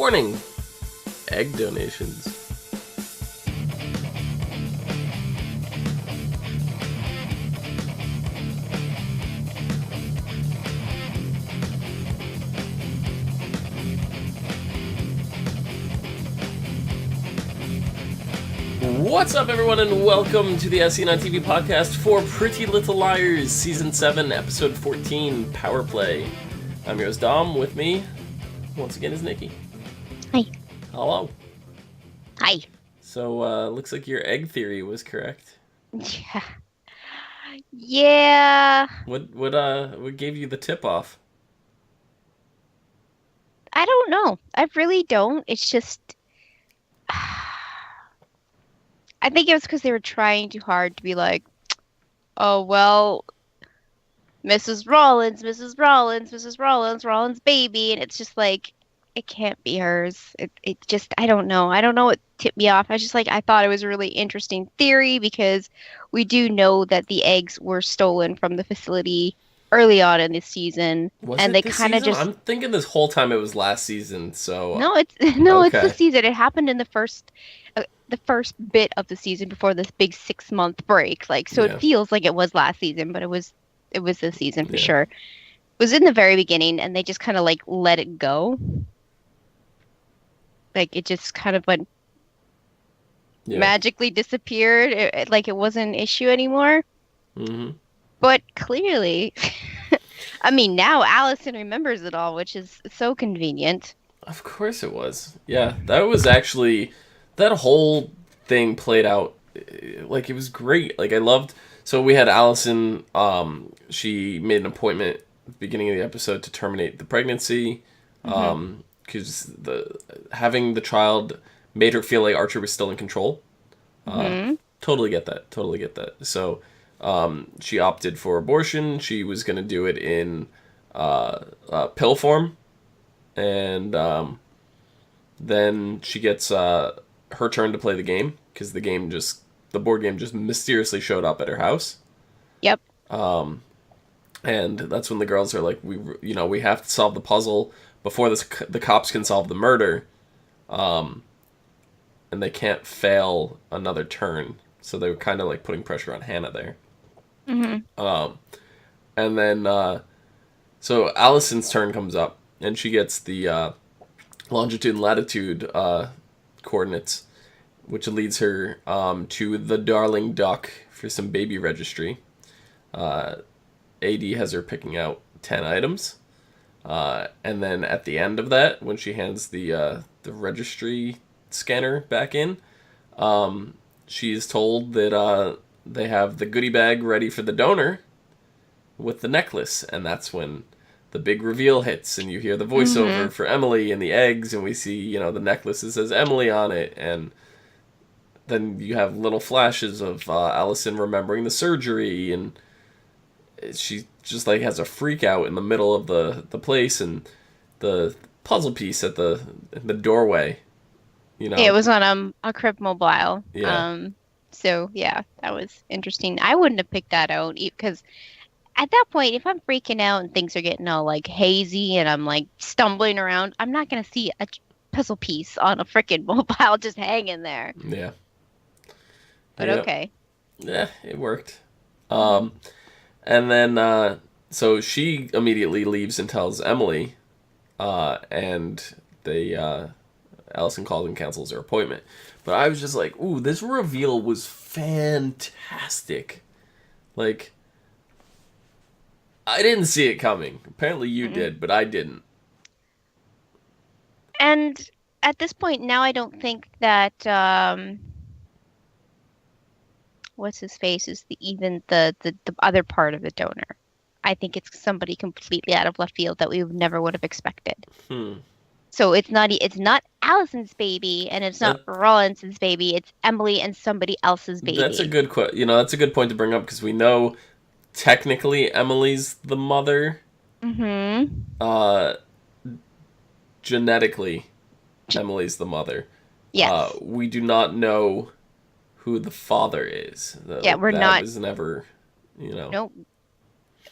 Warning! Egg donations. What's up, everyone, and welcome to the ASOTV podcast for Pretty Little Liars, Season 7, Episode 14, PlAy. I'm your host, Dom. With me, once again, is Nikki. Hi. Hello. Hi. So, looks like your egg theory was correct. Yeah. What gave you the tip-off? I don't know. I really don't. It's just... I think it was because they were trying too hard to be like, oh, well, Mrs. Rollins, Rollins' baby. And it's just like, it can't be hers. It just, I don't know. I don't know what tipped me off. I thought it was a really interesting theory because we do know that the eggs were stolen from the facility early on in this season. Was and it they this kind of season? just... I'm thinking this whole time it was last season, so... No, it's it's Okay. the season. It happened in the first bit of the season before this big 6-month break. Like, so Yeah. it feels like it was last season, but it was this season for Yeah. sure. It was in the very beginning, and they just kind of like let it go. Like it just kind of went Yeah. magically disappeared. Like it wasn't an issue anymore. Mm-hmm. But clearly, I mean, now Allison remembers it all, which is so convenient. Of course it was. Yeah, that was actually... That whole thing played out, like, it was great. Like, I loved... So we had Allison, she made an appointment at the beginning of the episode to terminate the pregnancy, because having the child made her feel like Archer was still in control. Totally get that. So she opted for abortion. She was going to do it in pill form. And then she gets her turn to play the game, because the board game just mysteriously showed up at her house. Yep. And that's when the girls are like, we have to solve the puzzle before the cops can solve the murder. And they can't fail another turn. So they were kind of like putting pressure on Hannah there. And then, so Allison's turn comes up, and she gets the longitude and latitude coordinates, which leads her to the Darling Duck for some baby registry. AD has her picking out 10 items. And then at the end of that, when she hands the registry scanner back in, she is told that they have the goodie bag ready for the donor with the necklace. And that's when the big reveal hits, and you hear the voiceover for Emily and the eggs, and we see, the necklace that says Emily on it, and then you have little flashes of Allison remembering the surgery, and she just like has a freak out in the middle of the place, and the puzzle piece at the doorway. It was on a Crib Mobile. Yeah. So yeah, that was interesting. I wouldn't have picked that out because at that point, if I'm freaking out and things are getting all like hazy and I'm like stumbling around, I'm not gonna see a puzzle piece on a freaking mobile just hanging there. Yeah. But Yep. okay. Yeah, it worked. And then, so she immediately leaves and tells Emily, and Allison calls and cancels her appointment. But I was just like, ooh, this reveal was fantastic. Like, I didn't see it coming. Apparently you did, but I didn't. And at this point now, I don't think that what's his face is the other part of the donor. I think it's somebody completely out of left field that we never would have expected. So it's not Allison's baby, and it's not Rollins's baby. It's Emily and somebody else's baby. That's a good that's a good point to bring up, because we know technically Emily's the mother. Genetically, Emily's the mother. Yes. We do not know who the father is. Yeah, we're not. That was never, Nope.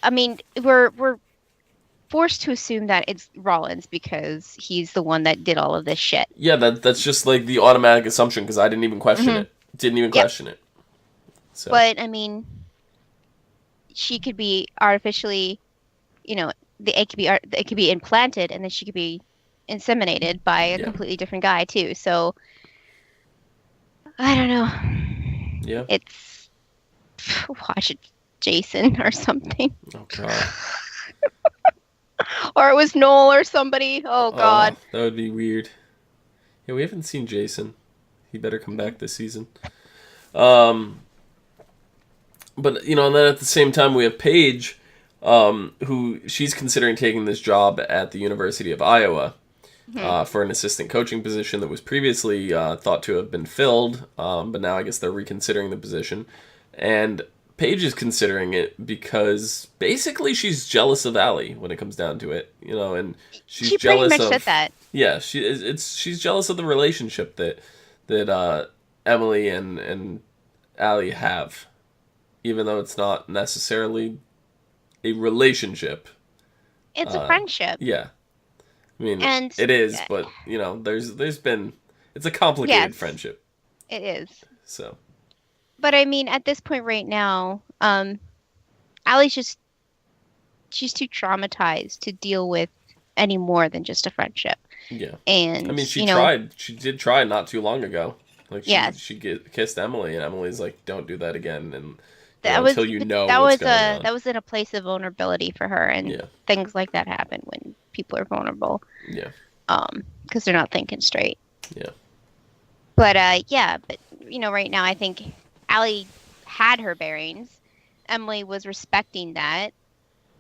I mean, we're forced to assume that it's Rollins because he's the one that did all of this shit. Yeah, that's just like the automatic assumption because I didn't even question Mm-hmm. it. Didn't even Yep. question it. So But I mean, she could be artificially, you know, it could be implanted, and then she could be inseminated by a yeah, completely different guy too. So I don't know. yeah. It's watch it, Jason or something, Oh God. or it was Noel or somebody. Oh Oh, God. that would be weird. Yeah, we haven't seen Jason. He better come back this season. Um, but and then at the same time we have Paige, who she's considering taking this job at the University of Iowa Hmm. for an assistant coaching position that was previously thought to have been filled, but now I guess they're reconsidering the position. And Paige is considering it because basically she's jealous of Allie when it comes down to it, and she's She pretty jealous much said of that. yeah, she's jealous of the relationship that Emily and Allie have, even though it's not necessarily a relationship. It's a friendship, Yeah, I mean and it is, but there's been it's a yeah, complicated friendship. it is. So But I mean, at this point right now, Allie's just she's too traumatized to deal with any more than just a friendship. yeah, I And, mean she did try not too long ago. Like yes, kissed Emily, and Emily's like, "Don't do that again." And that was until you know that what's was going a on. that was in a place of vulnerability for her, and Yeah, things like that happen when people are vulnerable, yeah, because they're not thinking straight. yeah, But yeah, but right now I think Allie had her bearings. Emily was respecting that,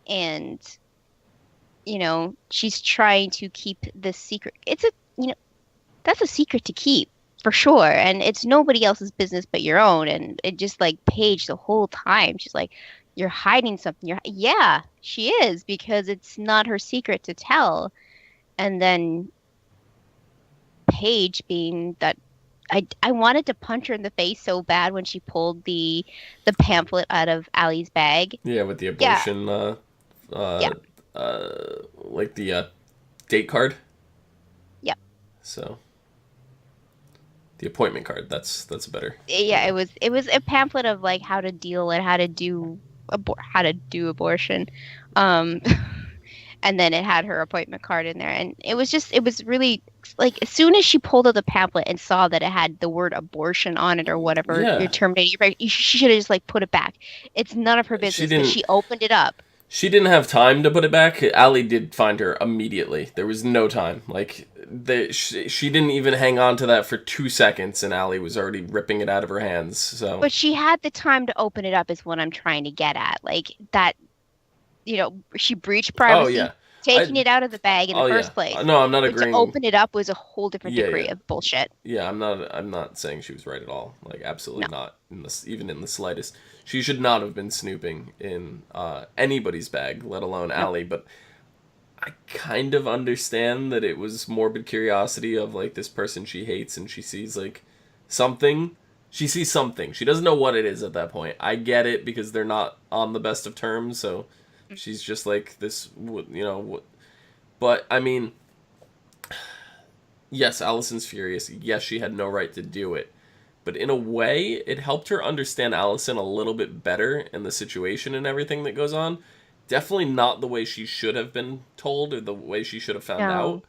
and she's trying to keep this secret. It's a, that's a secret to keep for sure. And it's nobody else's business but your own. And it just like Paige the whole time. She's like, you're hiding something. Yeah, she is because it's not her secret to tell. And then Paige being that I wanted to punch her in the face so bad when she pulled the pamphlet out of Allie's bag. yeah. With the Yeah, abortion, yeah, like the date card. yeah. So the appointment card. That's better. Yeah, it was a pamphlet of like how to deal and how to do abortion. Um and then it had her appointment card in there, and it was really like as soon as she pulled out the pamphlet and saw that it had the word abortion on it or whatever, you're Yeah, terminating, she should have just like put it back. It's none of her she business, but didn't. she opened it up. She didn't have time to put it back. Allie did find her immediately. There was no time. Like she didn't even hang on to that for 2 seconds, and Allie was already ripping it out of her hands. So But she had the time to open it up is what I'm trying to get at. Like that, she breached oh privacy. yeah, Taking I it out of the bag in the oh yeah. first place. No, I'm not But to agreeing. open it up was a whole different Yeah, degree yeah, of bullshit. yeah. I'm not saying she was right at all. Like No. absolutely not. Even in the slightest. She should not have been snooping in anybody's bag, let alone No. Allie. But I kind of understand that it was morbid curiosity of like this person she hates, and she sees like something. She sees something. She doesn't know what it is at that point. I get it because they're not on the best of terms, so she's just like this, But I mean, yes, Allison's furious. Yes, she had no right to do it. But in a way, it helped her understand Allison a little bit better and the situation and everything that goes on. Definitely not the way she should have been told or the way she should have found No. out.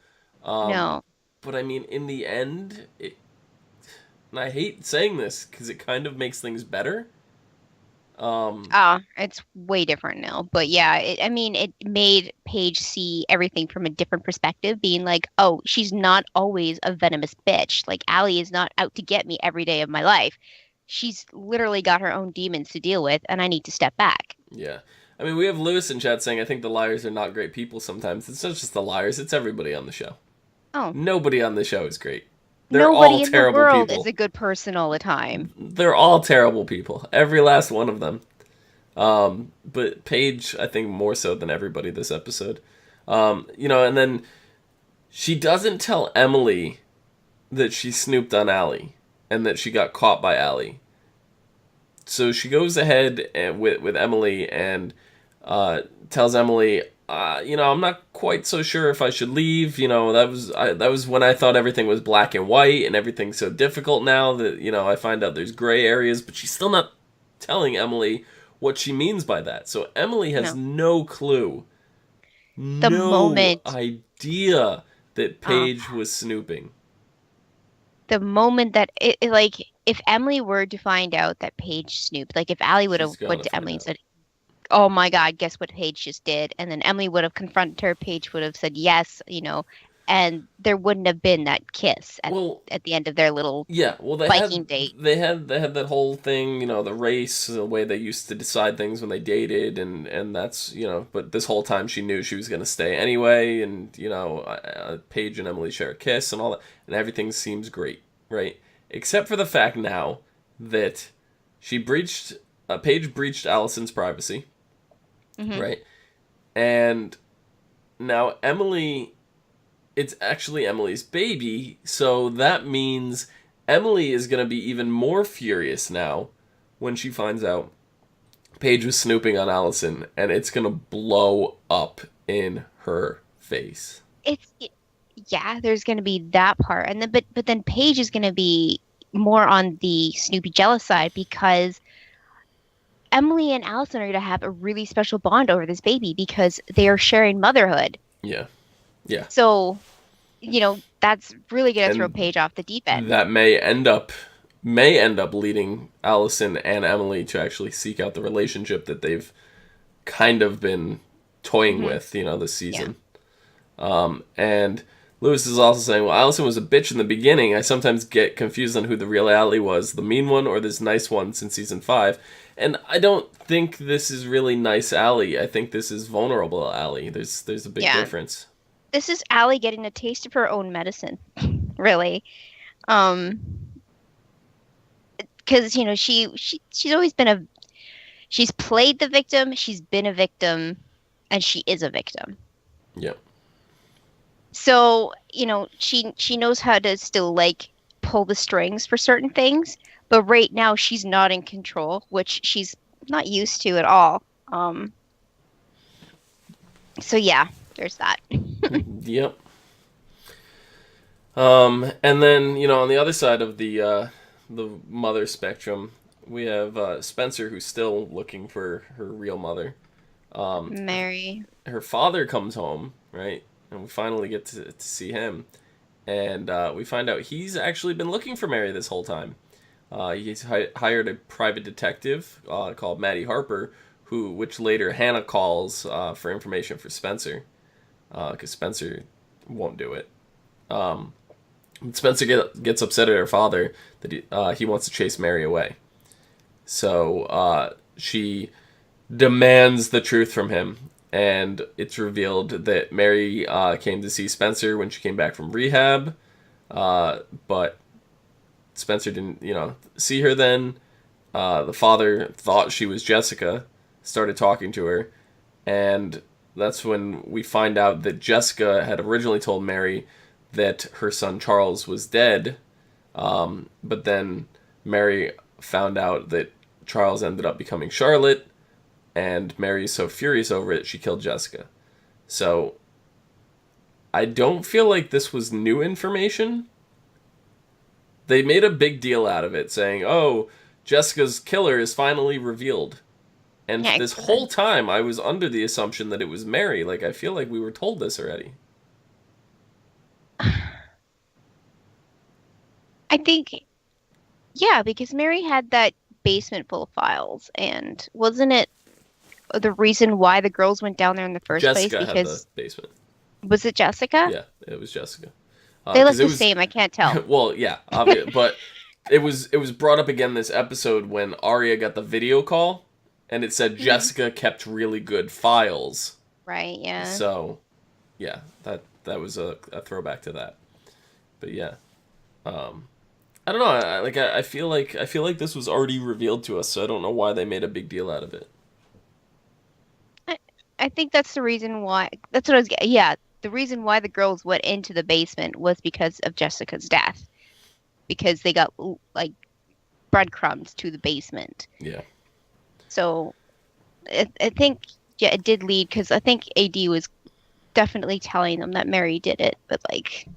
Um, No. but I mean, in the end, and I hate saying this because it kind of makes things better. It's way different now. But yeah, I mean, it made Paige see everything from a different perspective, being like, oh, she's not always a venomous bitch. Like, Allie is not out to get me every day of my life. She's literally got her own demons to deal with, and I need to step back. Yeah. I mean, we have Lewis in chat saying, I think the liars are not great people sometimes. It's not just the liars, it's everybody on the show. Oh, Nobody on the show is great. They're all nobody in the terrible world is people. a good person all the time. They're all terrible people. Every last one of them. But Paige, I think more so than everybody this episode. And then she doesn't tell Emily that she snooped on Allie and that she got caught by Allie. So she goes ahead with Emily and tells Emily, I'm not quite so sure if I should leave. That was when I thought everything was black and white, and everything's so difficult now that I find out there's gray areas. But she's still not telling Emily what she means by that. So Emily has No. no clue, The no moment, idea that uh, Paige was snooping. the moment that like, if Emily were to find out that Paige snooped, like if Allie would She's have went gonna to find Emily and out. said, "Oh my God, guess what Paige just did?" And then Emily would have confronted her. Paige would have said yes, and there wouldn't have been that kiss Well, at the end of their little yeah, well biking date. they had that whole thing, the race, the way they used to decide things when they dated, and that's but this whole time she knew she was gonna stay anyway, and Paige and Emily share a kiss and all that, and everything seems great, right? Except for the fact now that she breached, Paige breached Allison's privacy, Hmm. right? And now it's actually Emily's baby, so that means Emily is going to be even more furious now when she finds out Paige was snooping on Allison, and it's going to blow up in her face. It's yeah, there's going to be that part, and then but then Paige is going to be more on the Snoopy jealous side because Emily and Allison are going to have a really special bond over this baby because they are sharing motherhood. Yeah, yeah, So, that's really going to throw and Paige off the deep end. that may end up leading Allison and Emily to actually seek out the relationship that they've kind of been toying Hmm. with, this Yeah. season. And Lewis is also saying, well, Allison was a bitch in the beginning. I sometimes get confused on who the real Allie was, the mean one or this nice one since season 5. And I don't think this is really nice Allie. I think this is vulnerable Allie. There's a big Yeah. difference. This is Allie getting a taste of her own medicine, really. Um, because she's always been she's played the victim, she's been a victim, and she is a victim. Yeah. So, she knows how to still like pull the strings for certain things, but right now she's not in control, which she's not used to at all. Um, so yeah, there's that. Yep. And then on the other side of the mother spectrum, we have Spencer, who's still looking for her real mother. Her, Mary. her father comes home, right? And we finally get to see him. And we find out he's actually been looking for Mary this whole time. He's hired a private detective called Maddie Harper, which later Hannah calls for information for Spencer, because Spencer won't do it. Um, Spencer gets upset at her father that he wants to chase Mary away. So she demands the truth from him, and it's revealed that Mary came to see Spencer when she came back from rehab, but Spencer didn't, see her then. The father thought she was Jessica, started talking to her, and that's when we find out that Jessica had originally told Mary that her son Charles was dead, but then Mary found out that Charles ended up becoming Charlotte, and Mary's so furious over it, she killed Jessica. So I don't feel like this was new information. They made a big deal out of it, saying, oh, Jessica's killer is finally revealed. And Yeah, this whole time, I was under the assumption that it was Mary. Like, I feel like we were told this already. I think, yeah, because Mary had that basement full of files, and wasn't it the reason why the girls went down there in the first place? Jessica had the Because basement. was it Jessica? Yeah, it was Jessica. They Because look it the was, same. I can't tell. well, yeah, obvious, but it was brought up again this episode when Arya got the video call, and it said Hmm. Jessica kept really good files. Right, yeah. So, yeah, that was a throwback to that. But yeah, um, I don't know. I feel like this was already revealed to us, so I don't know why they made a big deal out of it. I, I think that's the reason why. That's what I was getting. Yeah, the reason why the girls went into the basement was because of Jessica's death. Because they got like breadcrumbs to the basement. Yeah. So I think yeah, it did lead because I think AD was definitely telling them that Mary did it, but like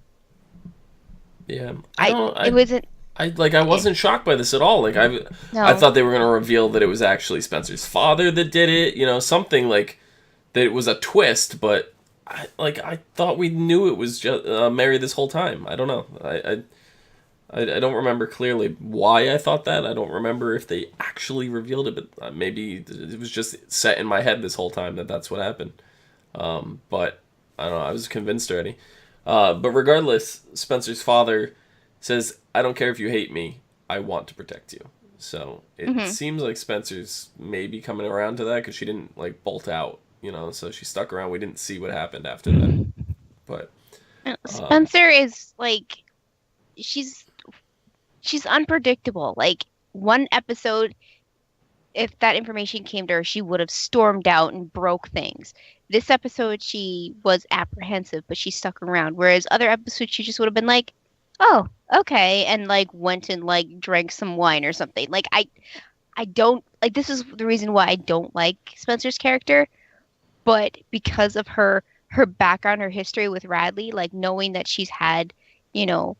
Yeah, I I don't. it wasn't I eh, wasn't shocked by this at all. Like I no. thought they were gonna reveal that it was actually Spencer's father that did it. You know, something like that. It was a twist, but I thought we knew it was just Mary this whole time. I don't know. I don't remember clearly why I thought that. I don't remember if they actually revealed it, but maybe it was just set in my head this whole time that that's what happened. But I don't know. I was convinced already. But regardless, Spencer's father says, "I don't care if you hate me. I want to protect you." So it Hmm. seems like Spencer's maybe coming around to that because she didn't like bolt out, you know. So she stuck around. We didn't see what happened after that, but um, Spencer is like she's she's unpredictable. Like one episode, if that information came to her, she would have stormed out and broke things. This episode, she was apprehensive, but she stuck around. Whereas other episodes, she just would have been like, "Oh, okay," and like went and like drank some wine or something. Like I don't like this is the reason why I don't like Spencer's character, but because of her background, her history with Radley, like knowing that she's had, you know,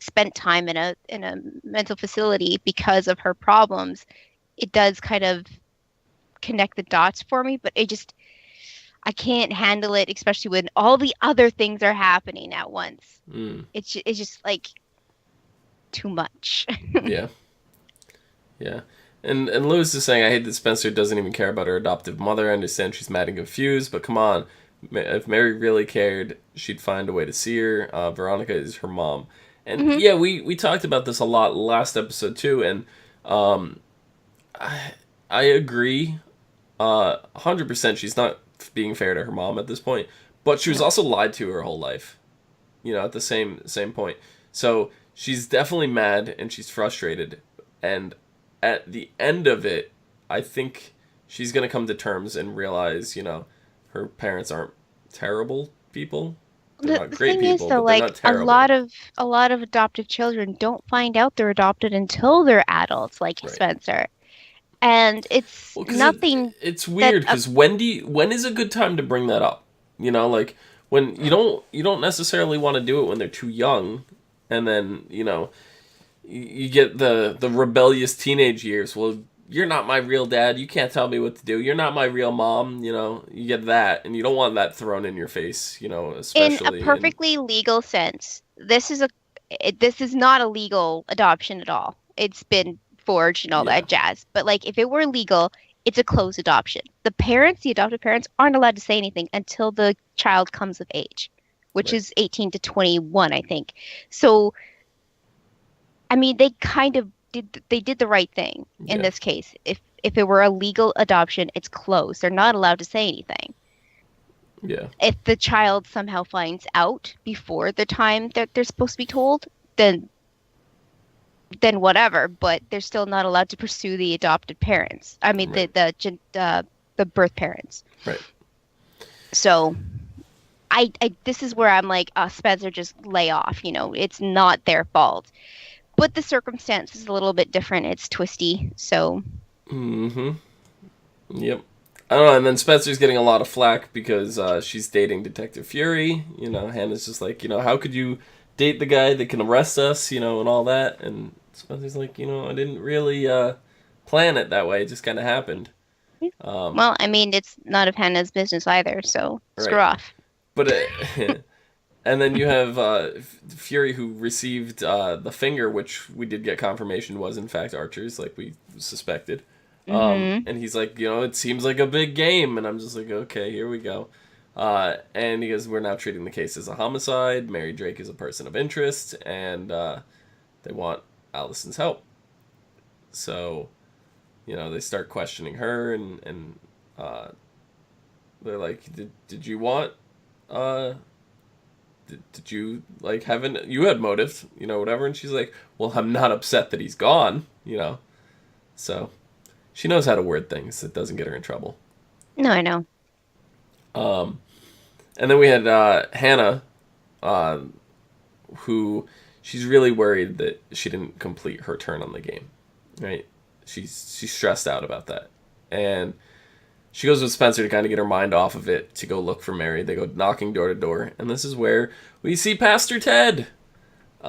spent time in a mental facility because of her problems, it does kind of connect the dots for me, but it just I can't handle it, especially when all the other things are happening at once. mm, It's just like too much. yeah, yeah. And Lewis is saying, "I hate that Spencer doesn't even care about her adoptive mother. I understand she's mad and confused, but come on, if Mary really cared, she'd find a way to see her. Veronica is her mom." And Hmm. yeah, we talked about this a lot last episode too, and um, I agree 100%. She's not being fair to her mom at this point, but she was No. also lied to her whole life. You know, at the same point. So she's definitely mad and she's frustrated, and at the end of it, I think she's gonna come to terms and realize, you know, her parents aren't terrible people. They're not The great thing is people, though, but they're like not terrible. a lot of adoptive children don't find out they're adopted until they're adults, like Right. Spencer. And it's Well, because nothing it's that weird. Because when is a good time to bring that up? You know, like when you don't necessarily want to do it when they're too young, and then you know you get the rebellious teenage years. Well, you're not my real dad. You can't tell me what to do. You're not my real mom. You know, you get that, and you don't want that thrown in your face. You know, in a especially in perfectly legal sense, this is not a legal adoption at all. It's been forged and all yeah, that jazz. But like if it were legal, it's a closed adoption. The parents, the adoptive parents, aren't allowed to say anything until the child comes of age, which right, is 18 to 21, I think. So, I mean, they did the right thing in yeah, this case. If it were a legal adoption, it's closed. They're not allowed to say anything. yeah, If the child somehow finds out before the time that they're supposed to be told, then whatever, but they're still not allowed to pursue the adopted parents. I mean right, the birth parents. right, So I this is where I'm like, Spencer, just lay off. You know, it's not their fault, but the circumstance is a little bit different. It's twisty. So mm-hmm, yep. I don't know. And then Spencer's getting a lot of flack because she's dating Detective Fury. You know, Hannah's just like, you know, how could you date the guy that can arrest us? You know, and all that. And Spencer's like, you know, I didn't really plan it that way. It just kind of happened. Um, well, I mean, it's none of Hannah's business either. So screw right. off. But and then you have Fury who received the finger, which we did get confirmation was in fact Archer's, like we suspected. Hmm. And he's like, you know, it seems like a big game, and I'm just like, okay, here we go. And he goes, we're now treating the case as a homicide. Mary Drake is a person of interest, and they want Allison's help. So, you know, they start questioning her, and they're like, did you want uh, did you like haven't you had motive, you know, whatever? And she's like, well, I'm not upset that he's gone, you know. So she knows how to word things that doesn't get her in trouble. No, I know. um and then we had Hannah, uh who she's really worried that she didn't complete her turn on the game, right? She's stressed out about that, and she goes with Spencer to kind of get her mind off of it to go look for Mary. They go knocking door to door, and this is where we see Pastor Ted.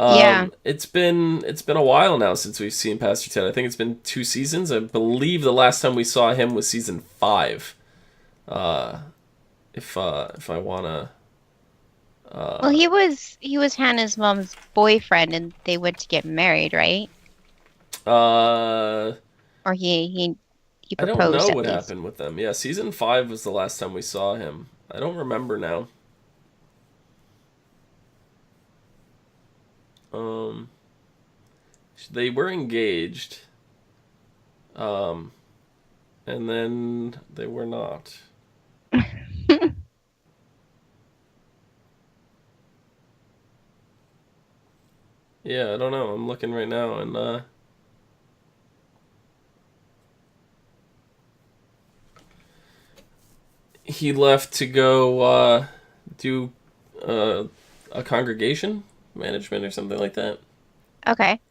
Yeah. It's been a while now since we've seen Pastor Ted. I think it's been 2 seasons. I believe the last time we saw him was season 5. Uh, if I wanna, Well, he was Hannah's mom's boyfriend, and they went to get married, right? uh, Or he I don't proposed know at what least. happened with them. Yeah, season 5 was the last time we saw him. I don't remember now. Um, they were engaged, um, and then they were not. Yeah, I don't know. I'm looking right now, and he left to go do uh, a congregation management or something like that. Okay.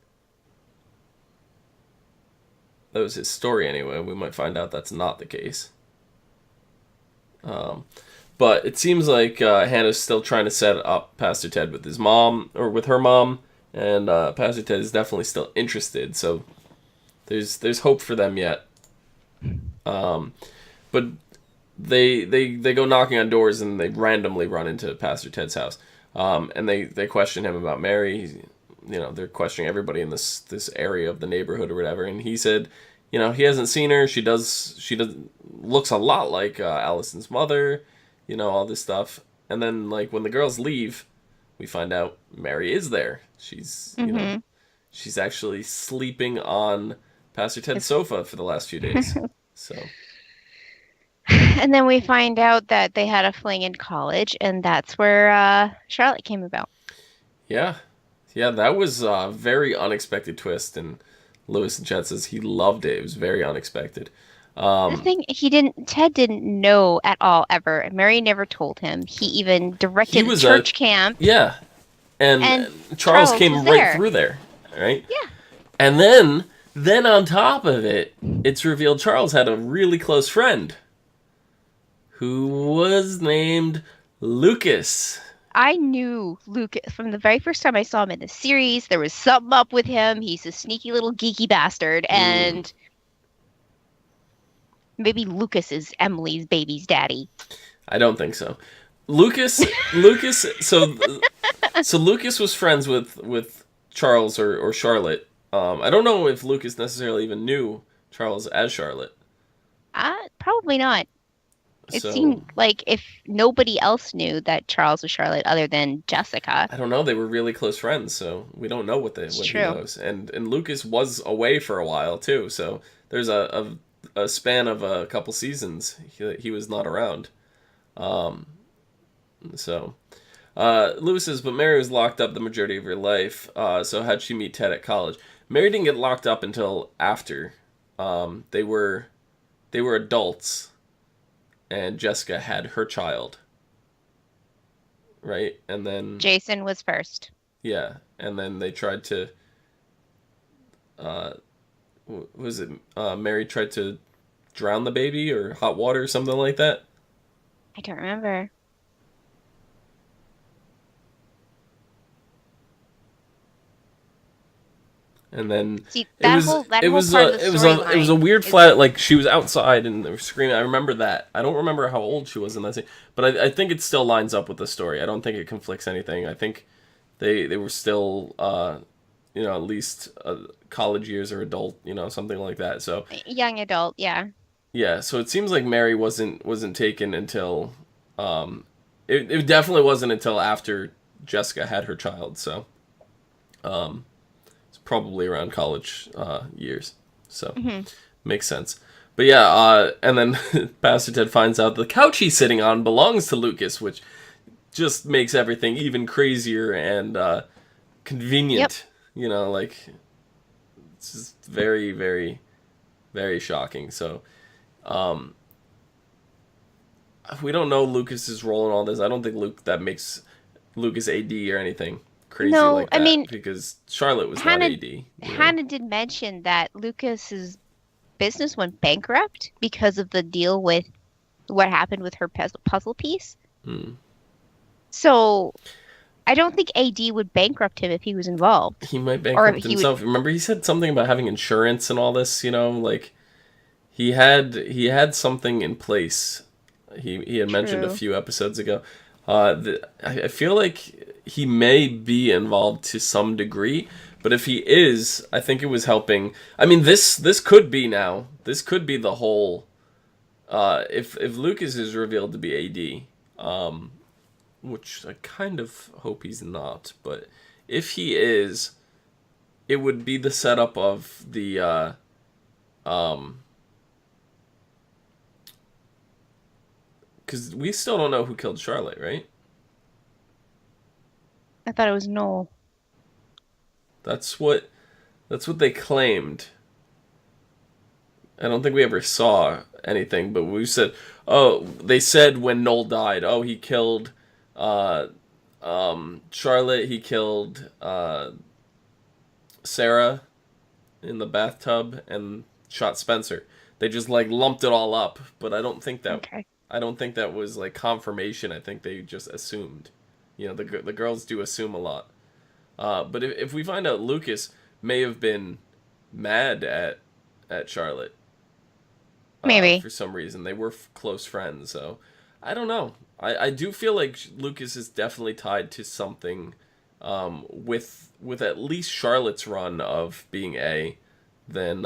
That was his story anyway. We might find out that's not the case. Um, but it seems like Hannah's still trying to set up Pastor Ted with his mom or with her mom, and Pastor Ted is definitely still interested. So there's hope for them yet. Um, but they go knocking on doors and they randomly run into Pastor Ted's house. And they question him about Mary. They're questioning everybody in this area of the neighborhood or whatever. And he said, he hasn't seen her. She does looks a lot like Allison's mother. All this stuff. And then like when the girls leave, we find out Mary is there. Mm-hmm. She's actually sleeping on Pastor Ted's It's- sofa for the last few days. So And then we find out that they had a fling in college, and that's where Charlotte came about. yeah, yeah, that was a very unexpected twist, and Lewis and Chet says he loved it. It was very unexpected. The Um, thing Ted didn't know at all ever. Mary never told him. He even he directed a was a church camp, yeah, and and Charles Charles was came right there. through there, right? Yeah. And then on top of it, it's revealed Charles had a really close friend who was named Lucas. I knew Lucas from the very first time I saw him in the series. There was something up with him. He's a sneaky little geeky bastard, Mm, and maybe Lucas is Emily's baby's daddy. I don't think so. Lucas. So Lucas was friends with Charles or Charlotte. I don't know if Lucas necessarily even knew Charles as Charlotte. Probably not. It So seemed like if nobody else knew that Charles was Charlotte other than Jessica. I don't know. They were really close friends, so we don't know It's what he true. knows. And Lucas was away for a while too. So there's a span of a couple seasons he was not around. Um, so Lewis says, but Mary was locked up the majority of her life. So how'd she meet Ted at college? Mary didn't get locked up until after. They were adults, and Jessica had her child, right? And then Jason was first. yeah, and then they tried to. Uh, was it Mary tried to drown the baby or hot water or something like that? I don't remember. And then See, it was that it whole was part of the it was a storyline weird is flat, like she was outside and they were screaming. I remember that. I don't remember how old she was in that scene, but I think it still lines up with the story. I don't think it conflicts anything. I think they were still at least college years or adult, something like that. So young adult, yeah. yeah, so it seems like Mary wasn't taken until it definitely wasn't until after Jessica had her child. So um it's probably around college years. So Hmm. makes sense. But yeah, and then Pastor Ted finds out the couch he's sitting on belongs to Lucas, which just makes everything even crazier and Yep. convenient. Like it's just very, very, very shocking. So um, we don't know Lucas's role in all this. I don't think that makes Lucas AD or anything crazy No, like I that mean, because Charlotte was not Hannah AD. Hannah did mention that Lucas's business went bankrupt because of the deal with what happened with her puzzle piece. Hmm. So I don't think AD would bankrupt him if he was involved, He might or bankrupt he would. himself. Remember, he said something about having insurance and all this. You know, like he had something in place. He had mentioned a True. few episodes ago. I feel like he may be involved to some degree, but if he is, I think it was helping. I mean, this could be now. This could be the whole. If Lucas is revealed to be AD, which I kind of hope he's not, but if he is, it would be the setup of the um because we still don't know who killed Charlotte, right? I thought it was Noel. That's what they claimed. I don't think we ever saw anything, but we said, oh, they said when Noel died, oh, he killed uh, Charlotte, he killed Sarah in the bathtub, and shot Spencer. They just like lumped it all up, but Okay. I don't think that was like confirmation. I think they just assumed. You know, the girls do assume a lot. But if we find out Lucas may have been mad at Charlotte Maybe. for some reason, they were close friends. So I don't know. I do feel like Lucas is definitely tied to something with at least Charlotte's run of being than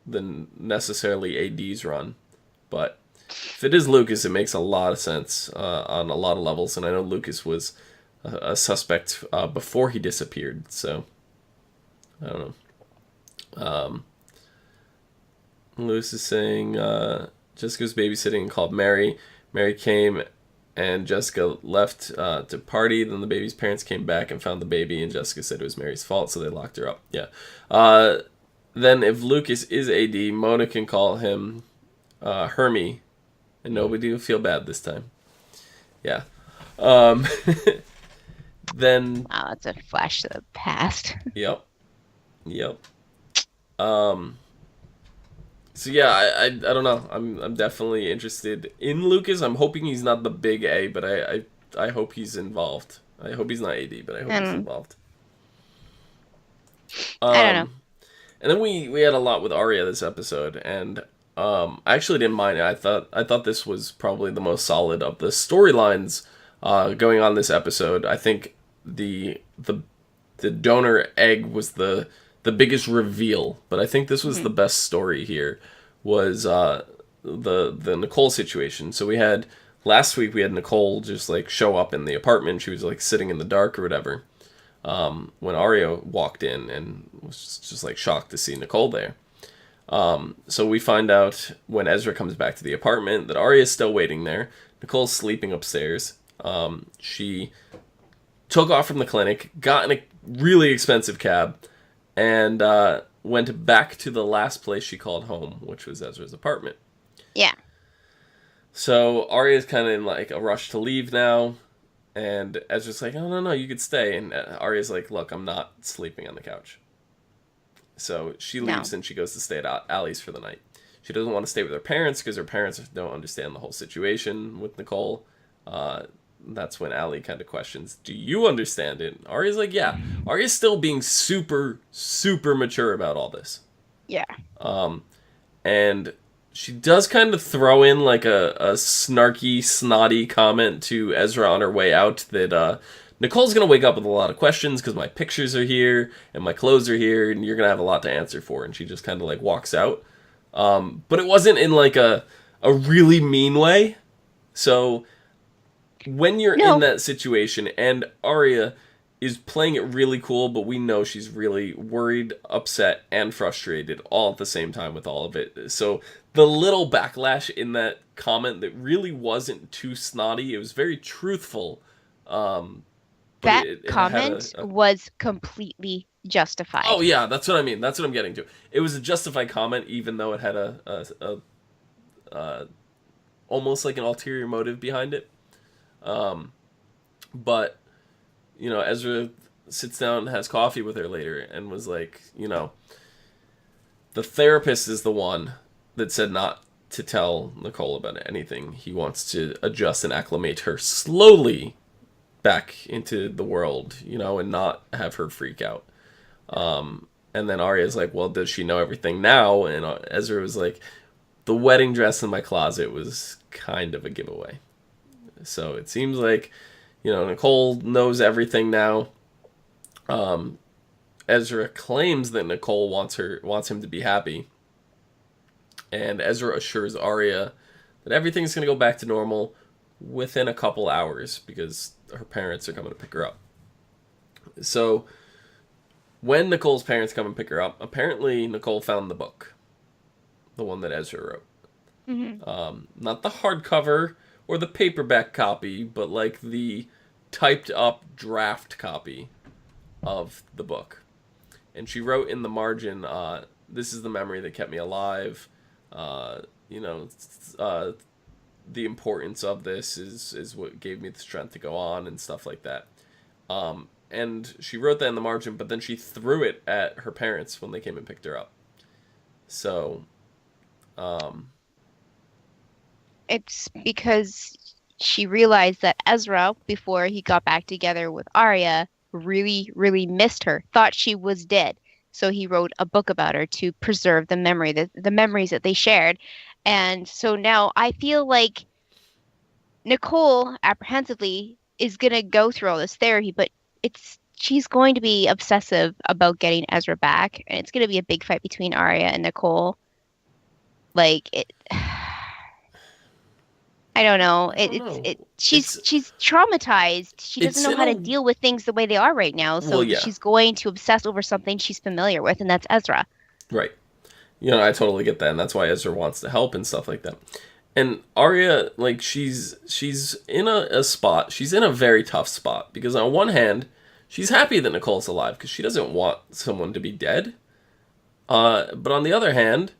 than necessarily AD's run. But if it is Lucas, it makes a lot of sense on a lot of levels. And I know Lucas was a suspect before he disappeared. So I don't know. Lewis is saying Jessica's babysitting and called Mary. Mary came and Jessica left to party. Then the baby's parents came back and found the baby, and Jessica said it was Mary's fault, so they locked her up. Yeah. Then if Lucas is AD, Mona can call him Hermie, and nobody will feel bad this time. Yeah. Um, then, Wow, that's a flash to the past. yep. Yep. Um, So yeah, I don't know. I'm definitely interested in Lucas. I'm hoping he's not the big A, but I hope he's involved. I hope he's not AD, but I hope he's And involved. I don't know. Um, and then we had a lot with Arya this episode, and I actually didn't mind it. I thought this was probably the most solid of the storylines going on this episode. I think the donor egg was the biggest reveal, but I think this was Hmm. the best story here. Was the Nicole situation. So we had last week we had Nicole just like show up in the apartment. She was like sitting in the dark or whatever. When Arya walked in and was just like shocked to see Nicole there. So we find out when Ezra comes back to the apartment that Arya's still waiting there. Nicole's sleeping upstairs. She took off from the clinic, got in a really expensive cab, and went back to the last place she called home, which was Ezra's apartment. Yeah. So Arya's kind of in like a rush to leave now, and Ezra's like, "Oh no, you could stay." And Arya's like, "Look, I'm not sleeping on the couch." So she No. leaves and she goes to stay at Allie's for the night. She doesn't want to stay with her parents because her parents don't understand the whole situation with Nicole. That's when Allie kind of questions, "Do you understand it?" Arya's like, "Yeah." Arya's still being super, super mature about all this. Yeah. And she does kind of throw in like a snarky, snotty comment to Ezra on her way out that Nicole's going to wake up with a lot of questions because my pictures are here and my clothes are here and you're going to have a lot to answer for. And she just kind of like walks out. But it wasn't in like a really mean way. So when you're in No. that situation and Arya is playing it really cool, but we know she's really worried, upset, and frustrated all at the same time with all of it. So the little backlash in that comment that really wasn't too snotty, it was very truthful. But That it had comment was completely justified. oh yeah, that's what I mean. That's what I'm getting to. It was a justified comment, even though it had a almost like an ulterior motive behind it. But Ezra sits down and has coffee with her later and was like, the therapist is the one that said not to tell Nicole about anything. He wants to adjust and acclimate her slowly back into the world, and not have her freak out. And then Arya's like, well, does she know everything now? And Ezra was like, the wedding dress in my closet was kind of a giveaway. So it seems like, Nicole knows everything now. Ezra claims that Nicole wants him to be happy. And Ezra assures Arya that everything's going to go back to normal within a couple hours because her parents are coming to pick her up. So when Nicole's parents come and pick her up, apparently Nicole found the book. The one that Ezra wrote. Mm-hmm. Not the hardcover or the paperback copy, but like the typed up draft copy of the book. And she wrote in the margin, this is the memory that kept me alive. The importance of this is what gave me the strength to go on and stuff like that. And she wrote that in the margin, but then she threw it at her parents when they came and picked her up. So, It's because she realized that Ezra, before he got back together with Arya, really, really missed her, thought she was dead. So he wrote a book about her to preserve the memories that they shared. And so now I feel like Nicole, apprehensively, is gonna go through all this therapy, but she's going to be obsessive about getting Ezra back, and it's gonna be a big fight between Arya and Nicole. Like it. I don't know. I don't know. She's traumatized. She doesn't It's know in how to a deal with things the way they are right now. So well, yeah, she's going to obsess over something she's familiar with, and that's Ezra. right. I totally get that, and that's why Ezra wants to help and stuff like that. And Arya, like, she's in a spot. She's in a very tough spot because on one hand, she's happy that Nicole's alive because she doesn't want someone to be dead. But on the other hand,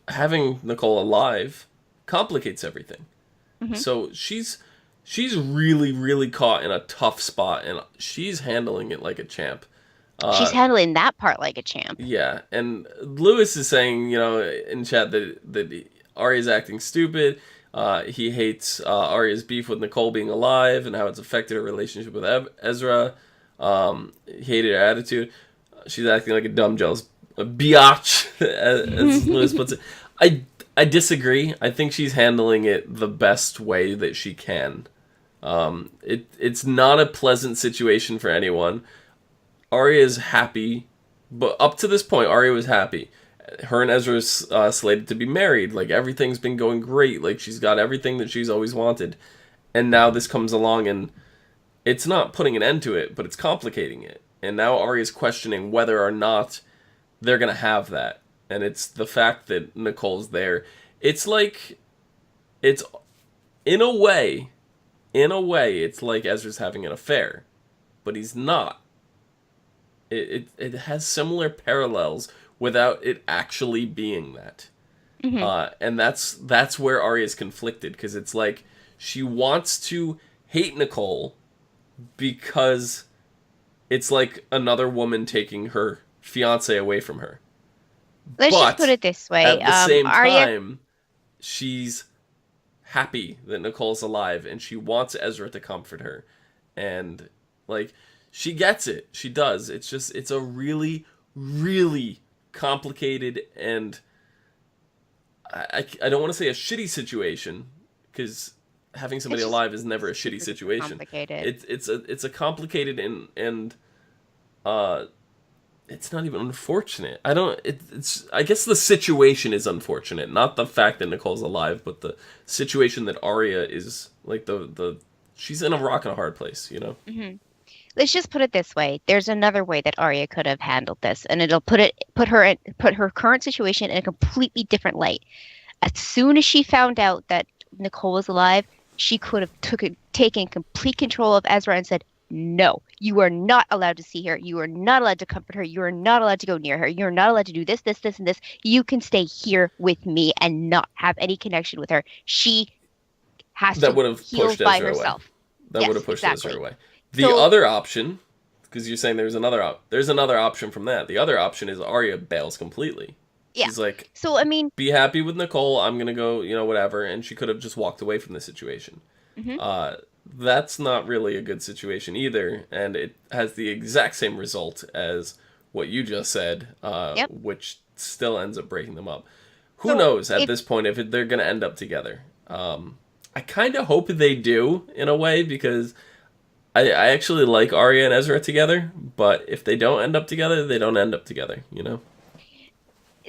having Nicole alive complicates everything. Hmm. So she's really, really caught in a tough spot, and she's handling it like a champ. She's Uh, handling that part like a champ. yeah, and Lewis is saying, in chat that Arya's acting stupid. He hates Arya's beef with Nicole being alive and how it's affected her relationship with Ezra. He hated her attitude. She's acting like a dumb, jealous biatch, as Lewis puts it. I disagree. I think she's handling it the best way that she can. It's not a pleasant situation for anyone. Arya is happy, but up to this point, Arya was happy. Her and Ezra are slated to be married. Like, everything's been going great. Like, she's got everything that she's always wanted. And now this comes along, and it's not putting an end to it, but it's complicating it. And now Arya's questioning whether or not they're going to have that. And it's the fact that Nicole's there. It's like, it's, in a way, it's like Ezra's having an affair. But he's not. It has similar parallels without it actually being that. Hmm. And that's where Arya's conflicted, because it's like she wants to hate Nicole because it's like another woman taking her fiance away from her. Let's just But put it this way. at the same Arya, time, she's happy that Nicole's alive, and she wants Ezra to comfort her. And, like, she gets it. She does. It's a really, really complicated, and I don't want to say a shitty situation, because having somebody it's just alive is never a shitty super, super situation. complicated. It's a complicated and it's not even unfortunate. I guess the situation is unfortunate, not the fact that Nicole's alive, but the situation that Arya is like the she's in a rock and a hard place, Hmm. Let's just put it this way. There's another way that Arya could have handled this, and it'll put her current situation in a completely different light. As soon as she found out that Nicole was alive, she could have taken complete control of Ezra and said, "No, you are not allowed to see her. You are not allowed to comfort her. You are not allowed to go near her. You are not allowed to do this, this, this, and this. You can stay here with me and not have any connection with her. She has That to would have heal pushed by Ezra away. herself." That Yes, would have pushed exactly. Ezra away. The So other option, because you're saying there's another option from that. The other option is Arya bails completely. Yeah. She's like, So I mean, be happy with Nicole. I'm gonna go, whatever. And she could have just walked away from the situation. mhm. Uh, that's not really a good situation either, and it has the exact same result as what you just said, Yep. which still ends up breaking them up. Who So knows at it this point if they're gonna end up together? I kind of hope they do in a way because I actually like Arya and Ezra together, but if they don't end up together, they don't end up together, you know?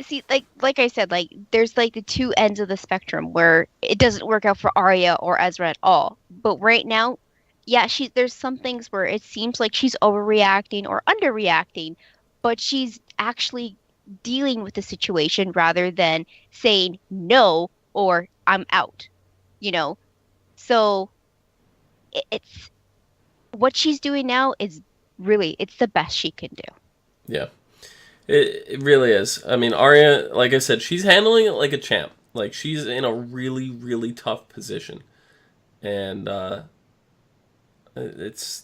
see, like I said, like there's like the two ends of the spectrum where it doesn't work out for Arya or Ezra at all. But right now, yeah, there's some things where it seems like she's overreacting or underreacting, but she's actually dealing with the situation rather than saying no or I'm out, you know? So it's what she's doing now is really it's the best she can do. Yeah. It really is. I mean, Arya, like I said, she's handling it like a champ. Like, she's in a really, really tough position. And it's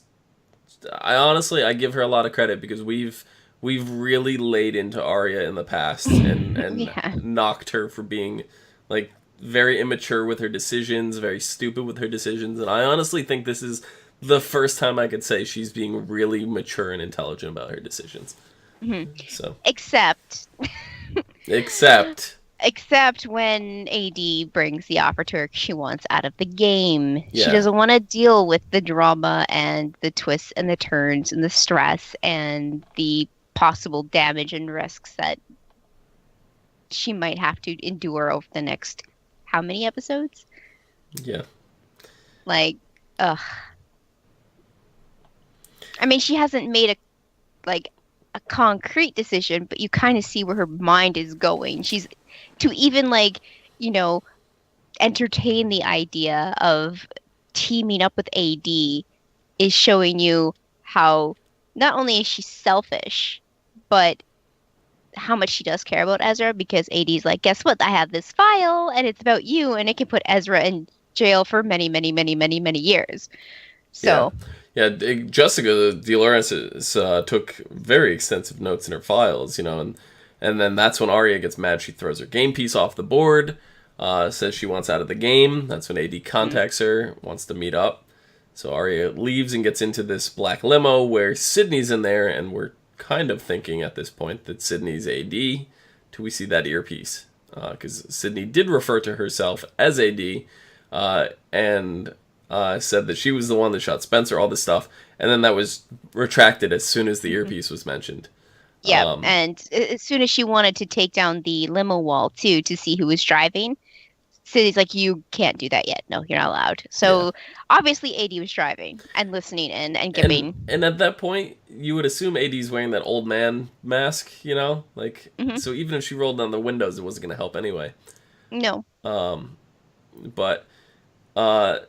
I give her a lot of credit because we've really laid into Arya in the past and Yeah. knocked her for being like very immature with her decisions, very stupid with her decisions, and I honestly think this is the first time I could say she's being really mature and intelligent about her decisions. Mhm. So, Except except Except when AD brings the offer to her she wants out of the game. She yeah, doesn't want to deal with the drama and the twists and the turns and the stress and the possible damage and risks that she might have to endure over the next how many episodes? yeah, Like, ugh. I mean, she hasn't made like a concrete decision, but you kind of see where her mind is going. She's to even like, you know, entertain the idea of teaming up with AD is showing you how not only is she selfish, but how much she does care about Ezra because AD's like, guess what? I have this file and it's about you and it can put Ezra in jail for many, many, many, many, many years. yeah. So, Yeah, Jessica De Laurentiis took very extensive notes in her files, and then that's when Arya gets mad. She throws her game piece off the board, says she wants out of the game. That's when AD contacts her, wants to meet up. So Arya leaves and gets into this black limo where Sydney's in there, and we're kind of thinking at this point that Sydney's AD till we see that earpiece. Because Sydney did refer to herself as AD, and said that she was the one that shot Spencer, all this stuff, and then that was retracted as soon as the earpiece was mentioned. yeah, Um, and as soon as she wanted to take down the limo wall too to see who was driving, City's like, you can't do that yet. No, you're not allowed. yeah, So obviously AD was driving and listening in and and giving. and at that point, you would assume AD's wearing that old man mask, like Mhm. so. Even if she rolled down the windows, it wasn't going to help anyway. No. But uh,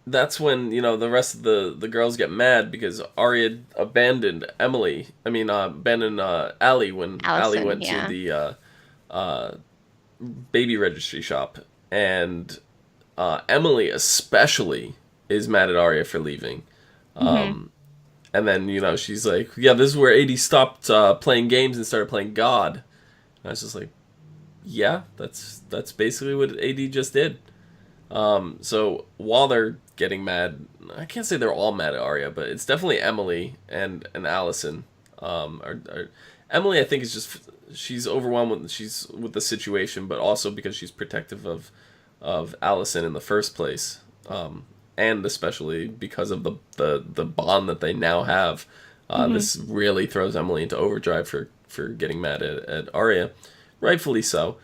that's when the rest of the girls get mad because Arya abandoned Emily. I mean, abandoned Allie when Allie Allison, went to yeah. the baby registry shop, and Emily especially is mad at Arya for leaving. Hmm. And then she's like, "Yeah, this is where AD stopped playing games and started playing God." And I was just like, "Yeah, that's basically what AD just did." So while they're getting mad, I can't say they're all mad at Arya, but it's definitely Emily and Allison. Emily, I think, is just she's overwhelmed with the situation, but also because she's protective of Allison in the first place, and especially because of the bond that they now have. Hmm. This really throws Emily into overdrive for getting mad at Arya, rightfully so.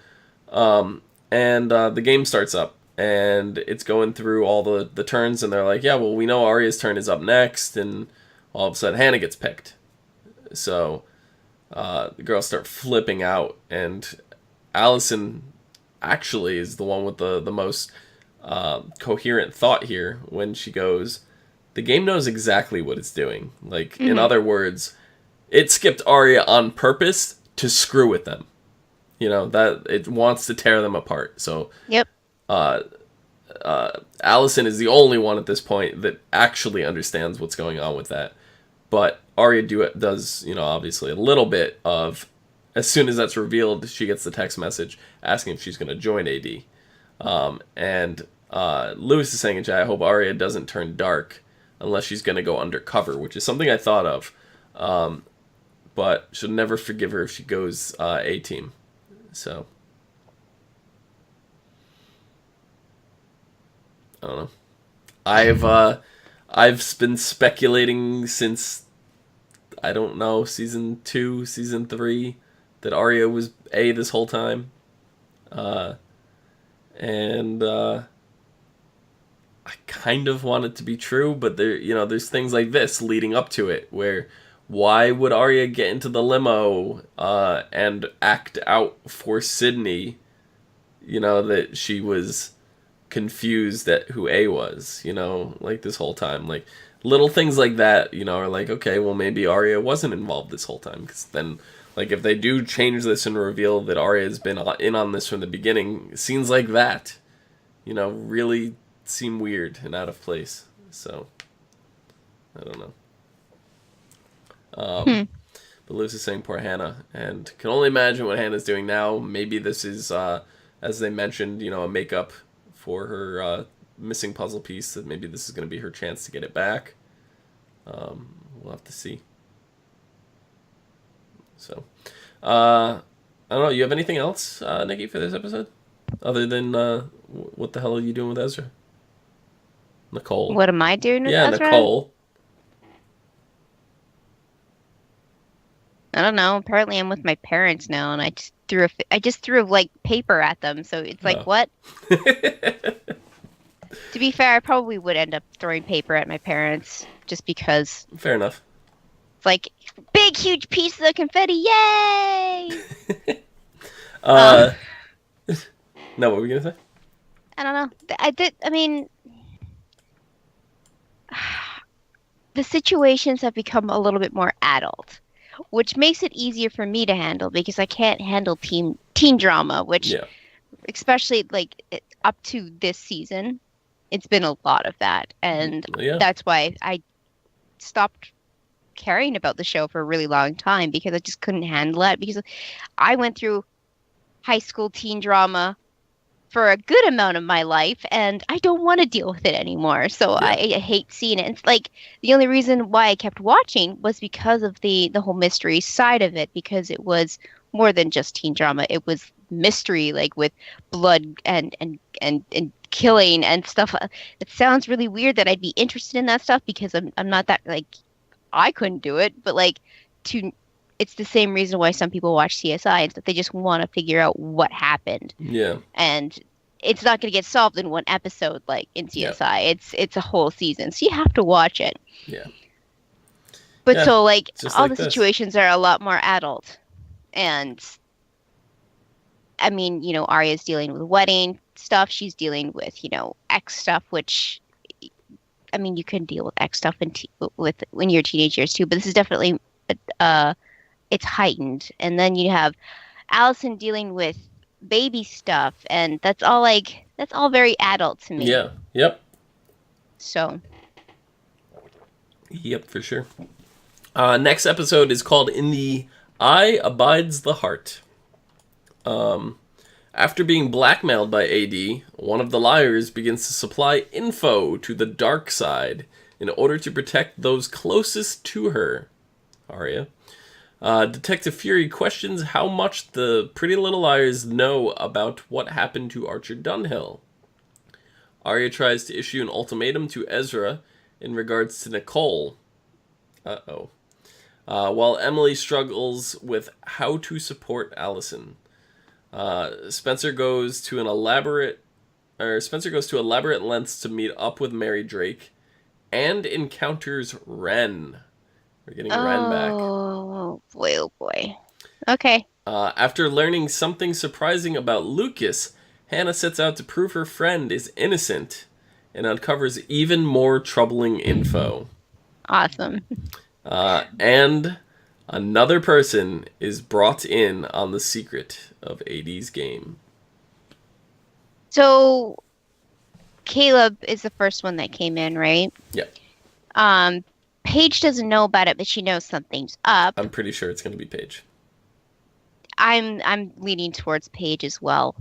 And the game starts up, and it's going through all the turns, and they're like, yeah, well, we know Arya's turn is up next, and all of a sudden Hannah gets picked. So the girls start flipping out, and Allison actually is the one with the most coherent thought here when she goes, the game knows exactly what it's doing. Like, in Hmm. other words, it skipped Arya on purpose to screw with them. That it wants to tear them apart. So Yep. Allison is the only one at this point that actually understands what's going on with that. But Arya does, obviously a little bit of as soon as that's revealed, she gets the text message asking if she's going to join AD. And Lewis is saying in chat, I hope Arya doesn't turn dark unless she's going to go undercover, which is something I thought of. But she'll never forgive her if she goes A-team. So, I don't know. I've been speculating since, I don't know, season 2, season 3, that Arya was A this whole time. And I kind of want it to be true, but there's things like this leading up to it, where why would Arya get into the limo and act out for Sydney, that she was confused at who A was, like this whole time. Like, little things like that, are like, okay, well, maybe Arya wasn't involved this whole time, because then, like, if they do change this and reveal that Arya's been in on this from the beginning, scenes like that, really seem weird and out of place. So, I don't know. But Luce is saying poor Hannah, and can only imagine what Hannah's doing now. Maybe this is, as they mentioned, a makeup for her missing puzzle piece, that maybe this is going to be her chance to get it back. We'll have to see. So, I don't know. You have anything else, Nikki, for this episode? Other than, what the hell are you doing with Ezra? Nicole. What am I doing with Ezra? Yeah, Nicole. I don't know. Apparently, I'm with my parents now, and I just threw like paper at them. So it's like, what? To be fair, I probably would end up throwing paper at my parents just because. Fair enough. It's like big, huge piece of confetti! Yay! No, what were you gonna say? I don't know. I mean, the situations have become a little bit more adult, which makes it easier for me to handle because I can't handle teen drama, which, especially like up to this season, it's been a lot of that, and that's why I stopped caring about the show for a really long time, because I just couldn't handle it, because I went through high school teen drama for a good amount of my life, and I don't want to deal with it anymore. So I hate seeing it. It's like the only reason why I kept watching was because of the whole mystery side of it, because it was more than just teen drama. It was mystery, like with blood and killing and stuff. It sounds really weird that I'd be interested in that stuff, because I'm not that, like, I couldn't do it, but like it's the same reason why some people watch CSI, and that they just want to figure out what happened. Yeah. And it's not going to get solved in one episode like in CSI. Yeah. It's a whole season, so you have to watch it. Yeah. But so like all like the situations are a lot more adult, and I mean, Arya's dealing with wedding stuff. She's dealing with ex stuff, which, I mean, you can deal with ex stuff when you're teenage years too. But this is definitely it's heightened. And then you have Allison dealing with baby stuff, and that's all very adult to me. Yeah. Yep. So. Yep, for sure. Next episode is called In the Eye Abides the Heart. After being blackmailed by AD, one of the liars begins to supply info to the dark side in order to protect those closest to her. Arya. Detective Fury questions how much the Pretty Little Liars know about what happened to Archer Dunhill. Arya tries to issue an ultimatum to Ezra in regards to Nicole. While Emily struggles with how to support Allison. Spencer goes to elaborate lengths to meet up with Mary Drake, and encounters Ren. We're getting Ren back. Oh boy. Okay. After learning something surprising about Lucas, Hannah sets out to prove her friend is innocent, and uncovers even more troubling info. Awesome. And another person is brought in on the secret of AD's game. So, Caleb is the first one that came in, right? Yeah. Paige doesn't know about it, but she knows something's up. I'm pretty sure it's going to be Paige. I'm leaning towards Paige as well.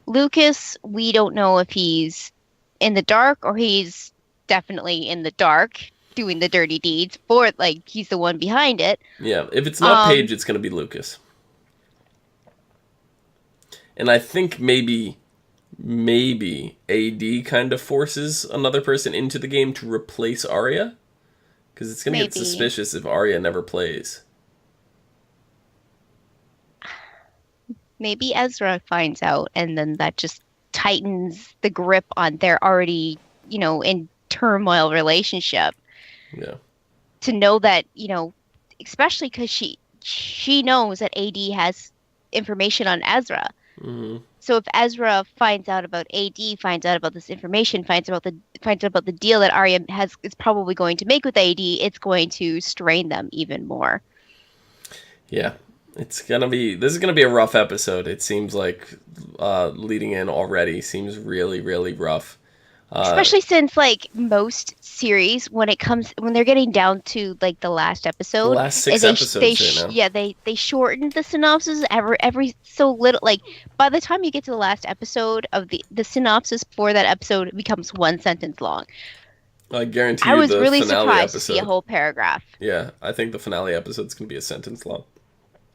Lucas, we don't know if he's in the dark or he's definitely in the dark doing the dirty deeds for like he's the one behind it. Yeah, if it's not Um, Paige, it's going to be Lucas. And I think maybe AD kind of forces another person into the game to replace Arya, because it's going to get maybe. suspicious if Arya never plays. Maybe Ezra finds out and then that just tightens the grip on their already, in turmoil relationship Yeah. to know that, especially because she knows that AD has information on Ezra. Hmm. So if Ezra finds out about AD, finds out about this information, finds out about the deal that Arya is probably going to make with AD, it's going to strain them even more. Yeah. This is gonna be a rough episode. It seems like leading in already seems really, really rough. Uh, Especially since like most series when they're getting down to like the last the episode, last 6 episodes right now. yeah, they shorten the synopsis every so little, like by the time you get to the last episode of the synopsis for that episode becomes one sentence long. I guarantee I you was the really finale surprised to see a episode. whole paragraph. Yeah, I think the finale episode's gonna be a sentence long.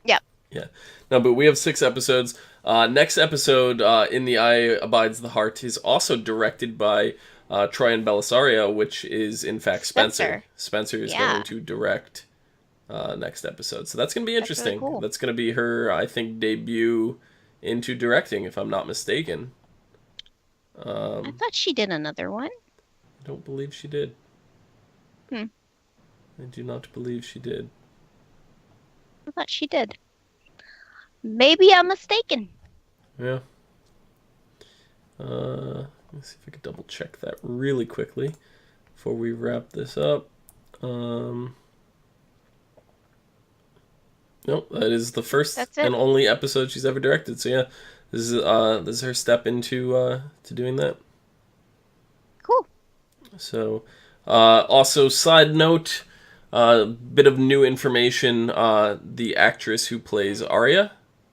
Yep. Yeah. No, but we have 6 episodes. Next episode, In the Eye Abides the Heart, is also directed by Troyan Bellisario, which is in fact Spencer. Spencer. Spencer is going Yeah, to direct next episode. So that's going to be that's really interesting. cool. That's going to be her, I think, debut into directing, if I'm not mistaken. I Um, thought she did another one. I don't believe she did. Hmm. I do not believe she did. I thought she did. Maybe I'm mistaken. Yeah. Let's see if I could double check that really quickly before we wrap this up. Um, nope, that is the first That's it. and only episode she's ever directed. So yeah, this is her step into to doing that. Cool. So, also side note, bit of new information. The actress who plays Arya,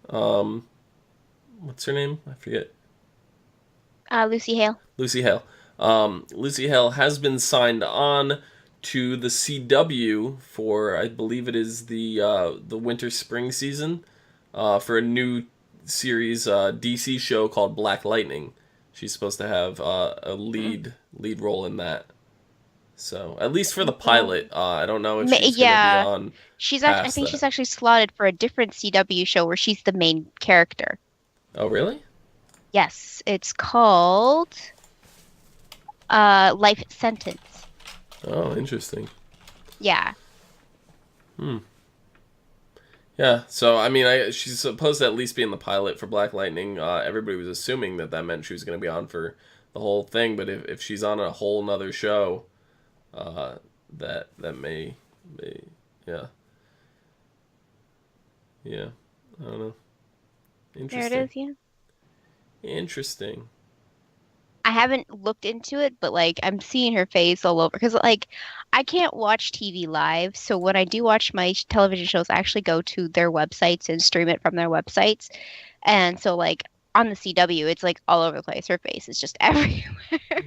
what's her name? I forget. Lucy Hale. Lucy Hale. Lucy Hale has been signed on to the CW for, I believe it is the winter spring season, for a new series DC show called Black Lightning. She's supposed to have a lead role in that. So at least for the pilot, I don't know if she's gonna be Yeah, on I past think she's that. actually slotted for a different CW show where she's the main character. Oh really? Yes, it's called Life Sentence. Oh, interesting. Yeah. Hmm. Yeah, so I mean, she's supposed to at least be in the pilot for Black Lightning. Everybody was assuming that meant she was going to be on for the whole thing, but if she's on a whole nother show, that may yeah, yeah, I don't know. There it Interesting. is, yeah. Interesting. I haven't looked into it, but like I'm seeing her face all over because like I can't watch TV live, so when I do watch my television shows, I actually go to their websites and stream it from their websites. And so like on the CW, it's like all over the place. Her face is just everywhere.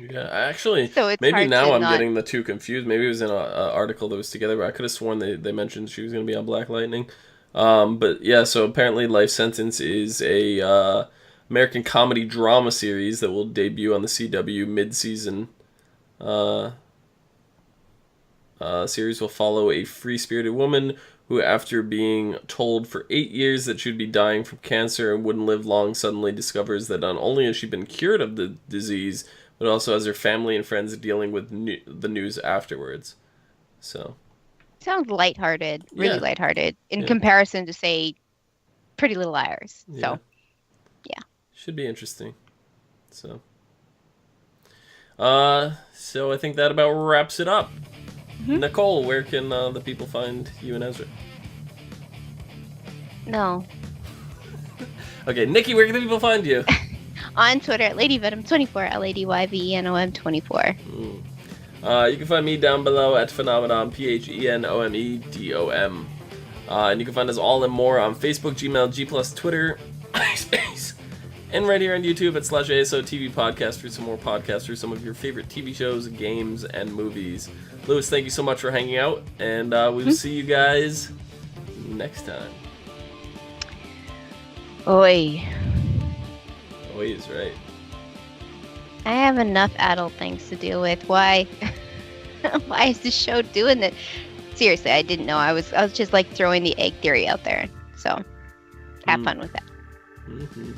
Yeah, actually, So it's maybe hard now to I'm not. getting the two confused. Maybe it was in a article that was together, but I could have sworn they mentioned she was going to be on Black Lightning. But yeah, so apparently Life Sentence is a American comedy drama series that will debut on the CW mid-season. Uh, series will follow a free-spirited woman who, after being told for 8 years that she'd be dying from cancer and wouldn't live long, suddenly discovers that not only has she been cured of the disease, but also has her family and friends dealing with the news afterwards. So, Sounds lighthearted, really yeah, lighthearted in yeah, comparison to say Pretty Little Liars. yeah. So, yeah. Should be interesting. So, so I think that about wraps it up. Hmm. Nicole, where can the people find you and Ezra? No. Okay, Nikki, where can the people find you? On Twitter at LadyVenom24, LadyVenom24. You can find me down below at Phenomenon, PhenomedOM. And you can find us all and more on Facebook, Gmail, G+, Twitter, MySpace, and right here on YouTube at /ASOTV podcast for some more podcasts for some of your favorite TV shows, games, and movies. Lewis, thank you so much for hanging out, and we will see you guys next time. Oi. Oi is right. I have enough adult things to deal with. Why? Why is this show doing that? Seriously, I didn't know. I was just like throwing the egg theory out there. So, have fun with that. Mm-hmm.